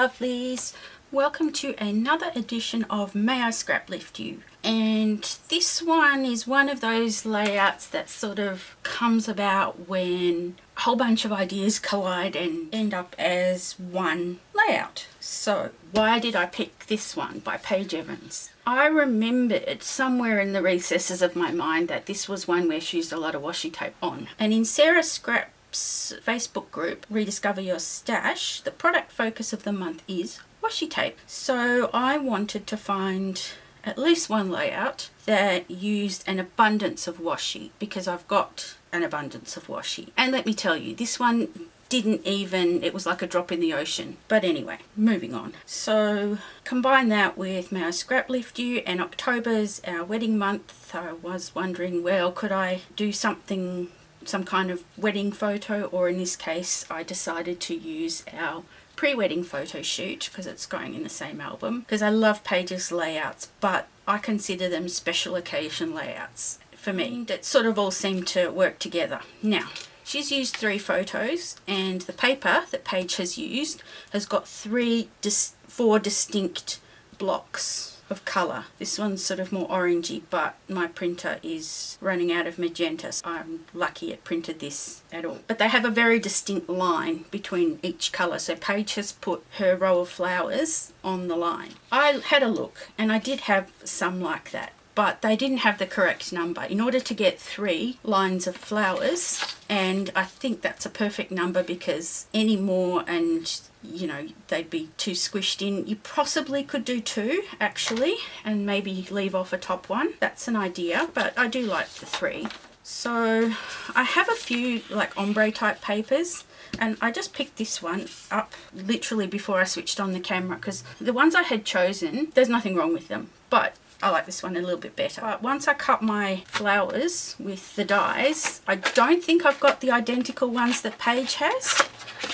lovelies, welcome to another edition of May I Scrap Lift You. And this one is one of those layouts that sort of comes about when a whole bunch of ideas collide and end up as one layout. So why did I pick this one by Paige Evans? I remembered somewhere in the recesses of my mind that this was one where she used a lot of washi tape on. And in Sarah Scrap's Facebook group, Rediscover Your Stash, the product focus of the month is washi tape. So I wanted to find at least one layout that used an abundance of washi, because I've got an abundance of washi. And let me tell you, this one didn't even, it was like a drop in the ocean. But anyway, moving on. So combine that with May I Scrap Lift You, and October's our wedding month. I was wondering, well, could I do something, some kind of wedding photo, or in this case I decided to use our pre-wedding photo shoot because it's going in the same album, because I love Paige's layouts, but I consider them special occasion layouts for me that sort of all seem to work together. Now, she's used 3 photos, and the paper that Paige has used has got 4 distinct blocks of colour. This one's sort of more orangey, but my printer is running out of magenta, so I'm lucky it printed this at all. But they have a very distinct line between each colour, so Paige has put her row of flowers on the line. I had a look and I did have some like that, but they didn't have the correct number in order to get 3 lines of flowers, and I think that's a perfect number, because any more and you know they'd be too squished in. You possibly could do 2 actually, and maybe leave off a top one. That's an idea, but I do like the 3. So I have a few like ombre type papers, and I just picked this one up literally before I switched on the camera, because the ones I had chosen, there's nothing wrong with them, but I like this one a little bit better. But once I cut my flowers with the dies, I don't think I've got the identical ones that Paige has,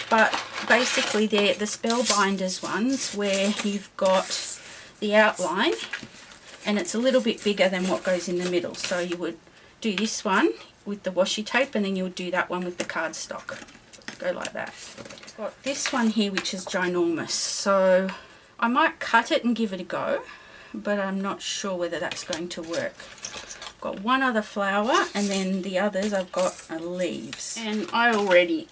but basically they're the Spellbinders ones where you've got the outline and it's a little bit bigger than what goes in the middle. So you would do this one with the washi tape, and then you would do that one with the cardstock. Go like that. I've got this one here which is ginormous, so I might cut it and give it a go, but I'm not sure whether that's going to work. I've got one other flower, and then the others I've got are leaves. And I already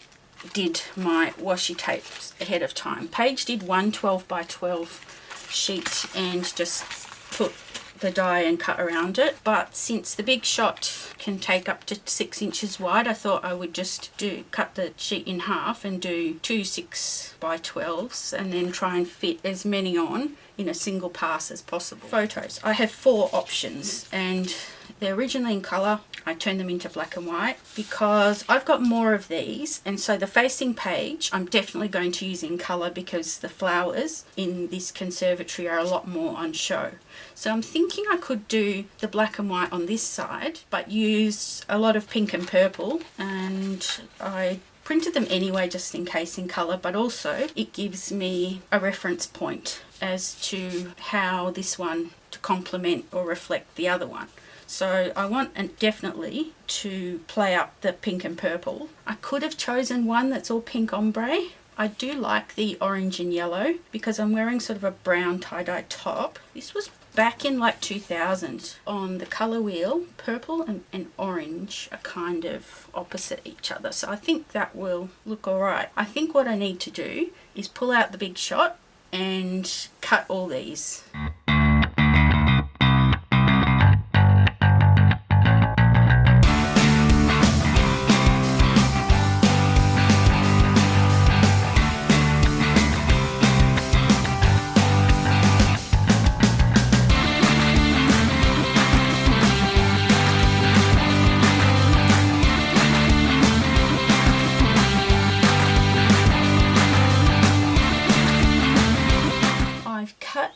did my washi tapes ahead of time. Paige did one 12 by 12 sheet and just put the die and cut around it, but since the big shot can take up to 6 inches wide, I thought I would just cut the sheet in half and do 2 6 by 12s, and then try and fit as many on in a single pass as possible. Photos, I have 4 options, and they're originally in colour. I turned them into black and white because I've got more of these, and so the facing page I'm definitely going to use in colour, because the flowers in this conservatory are a lot more on show. So I'm thinking I could do the black and white on this side, but use a lot of pink and purple, and I printed them anyway just in case in colour, but also it gives me a reference point as to how this one to complement or reflect the other one. So I want definitely to play up the pink and purple. I could have chosen one that's all pink ombre. I do like the orange and yellow because I'm wearing sort of a brown tie-dye top. This was back in like 2000 on the colour wheel. Purple and orange are kind of opposite each other, so I think that will look alright. I think what I need to do is pull out the big shot and cut all these.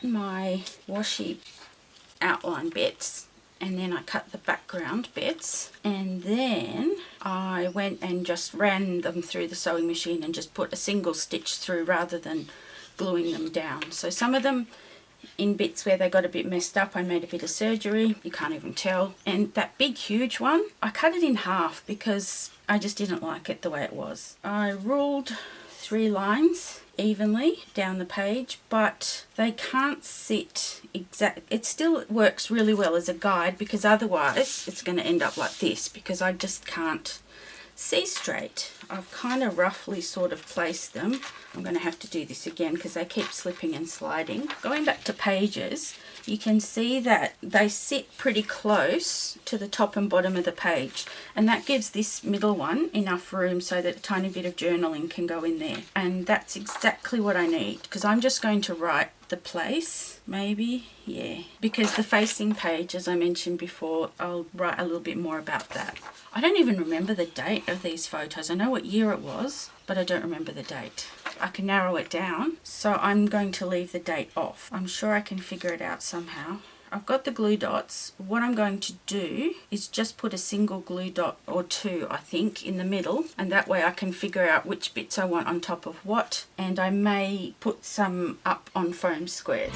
My washi outline bits, and then I cut the background bits, and then I went and just ran them through the sewing machine and just put a single stitch through rather than gluing them down. So some of them in bits where they got a bit messed up, I made a bit of surgery, you can't even tell. And that big huge one, I cut it in half because I just didn't like it the way it was. I ruled 3 lines evenly down the page, but they can't sit exact. It still works really well as a guide, because otherwise it's going to end up like this, because I just can't see straight. I've kind of roughly sort of placed them. I'm going to have to do this again because they keep slipping and sliding. Going back to pages, you can see that they sit pretty close to the top and bottom of the page, and that gives this middle one enough room so that a tiny bit of journaling can go in there. And that's exactly what I need, because I'm just going to write the place, maybe, yeah, because the facing page, as I mentioned before, I'll write a little bit more about that. I don't even remember the date of these photos. I know what year it was, but I don't remember the date. I can narrow it down, so I'm going to leave the date off. I'm sure I can figure it out somehow. I've got the glue dots. What I'm going to do is just put a single glue dot or two, I think, in the middle, and that way I can figure out which bits I want on top of what, and I may put some up on foam squares.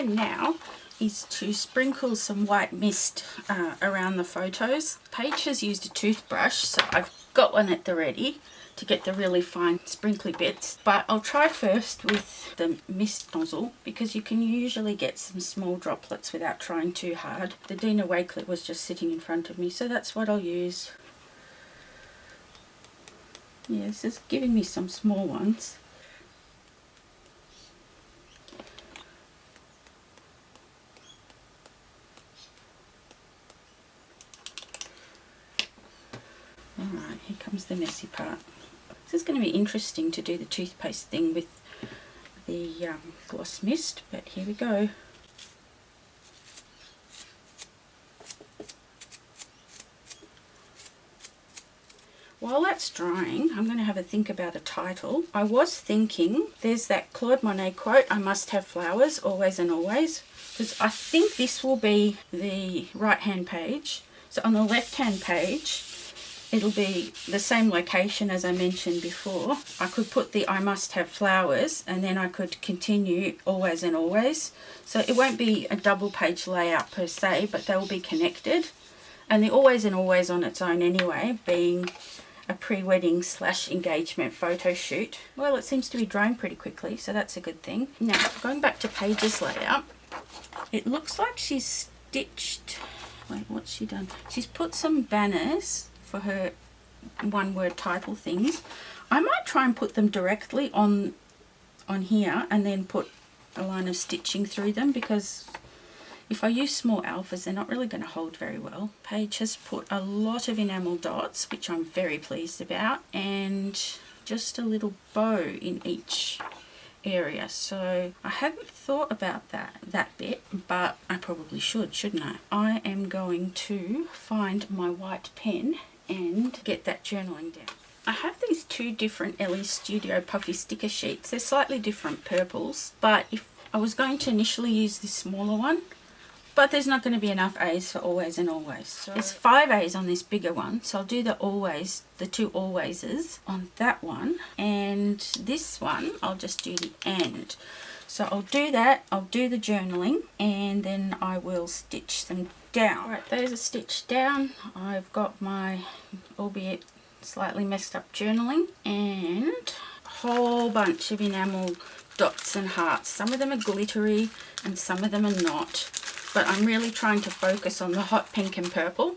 Now is to sprinkle some white mist around the photos. Paige has used a toothbrush, so I've got one at the ready to get the really fine sprinkly bits, but I'll try first with the mist nozzle, because you can usually get some small droplets without trying too hard. The Dina Wakelet was just sitting in front of me, so that's what I'll use. Yeah, this is giving me some small ones. Alright, here comes the messy part. This is going to be interesting to do the toothpaste thing with the gloss mist, but here we go. While that's drying, I'm going to have a think about a title. I was thinking, there's that Claude Monet quote, "I must have flowers, always and always," because I think this will be the right-hand page. So on the left-hand page, it'll be the same location as I mentioned before. I could put the "I must have flowers," and then I could continue always and always. So it won't be a double page layout per se, but they will be connected. And the always and always on its own anyway, being a pre-wedding / engagement photo shoot. Well, it seems to be drying pretty quickly, so that's a good thing. Now, going back to Paige's layout, it looks like she's stitched, wait, what's she done? She's put some banners for her one-word title things. I might try and put them directly on here and then put a line of stitching through them, because if I use small alphas, they're not really going to hold very well. Paige has put a lot of enamel dots, which I'm very pleased about, and just a little bow in each area. So I hadn't thought about that bit, but I probably should, shouldn't I? I am going to find my white pen and get that journaling down. I have these two different Ellie Studio puffy sticker sheets. They're slightly different purples, but if I was going to initially use this smaller one, but there's not going to be enough A's for always and always. So there's 5 A's on this bigger one, so I'll do the two alwayses on that one, and this one I'll just do the and. So I'll do that, I'll do the journaling, and then I will stitch them down. Right, those are stitched down. I've got my, albeit slightly messed up, journaling, and a whole bunch of enamel dots and hearts. Some of them are glittery and some of them are not, but I'm really trying to focus on the hot pink and purple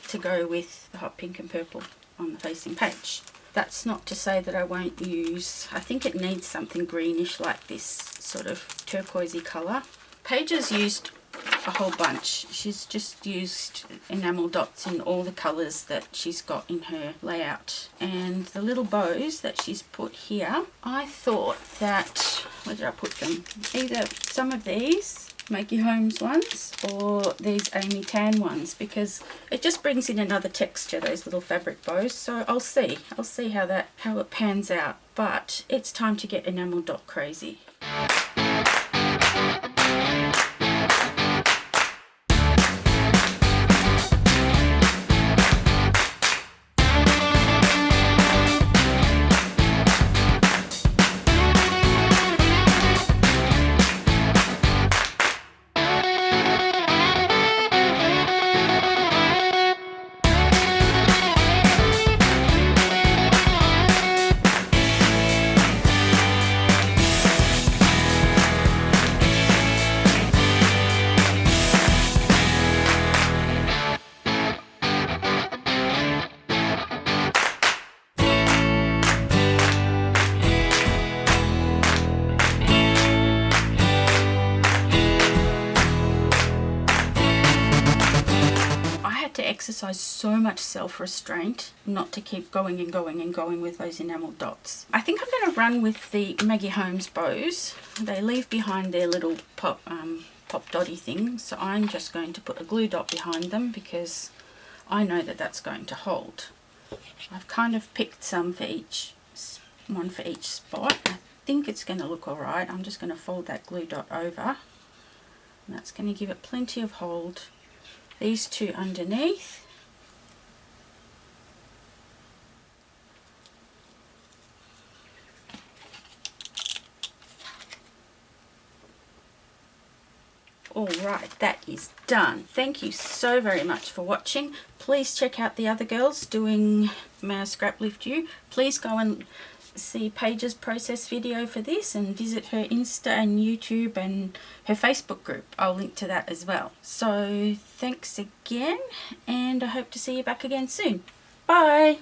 to go with the hot pink and purple on the facing page. That's not to say that I won't use, I think it needs something greenish like this sort of turquoisey colour. Paige has used a whole bunch. She's just used enamel dots in all the colours that she's got in her layout. And the little bows that she's put here, I thought that, where did I put them? Either some of these Maggie Holmes ones or these Amy Tan ones, because it just brings in another texture, those little fabric bows. So I'll see how it pans out. But it's time to get enamel dot crazy. Exercise so much self-restraint not to keep going and going and going with those enamel dots. I think I'm going to run with the Maggie Holmes bows. They leave behind their little pop dotty thing, so I'm just going to put a glue dot behind them because I know that that's going to hold. I've kind of picked some for each, one for each spot. I think it's going to look alright. I'm just going to fold that glue dot over, and that's going to give it plenty of hold. These two underneath. Alright, that is done. Thank you so very much for watching. Please check out the other girls doing May I Scrap Lift You. Please go and see Paige's process video for this and visit her Insta and YouTube and her Facebook group. I'll link to that as well. So thanks again, and I hope to see you back again soon. Bye!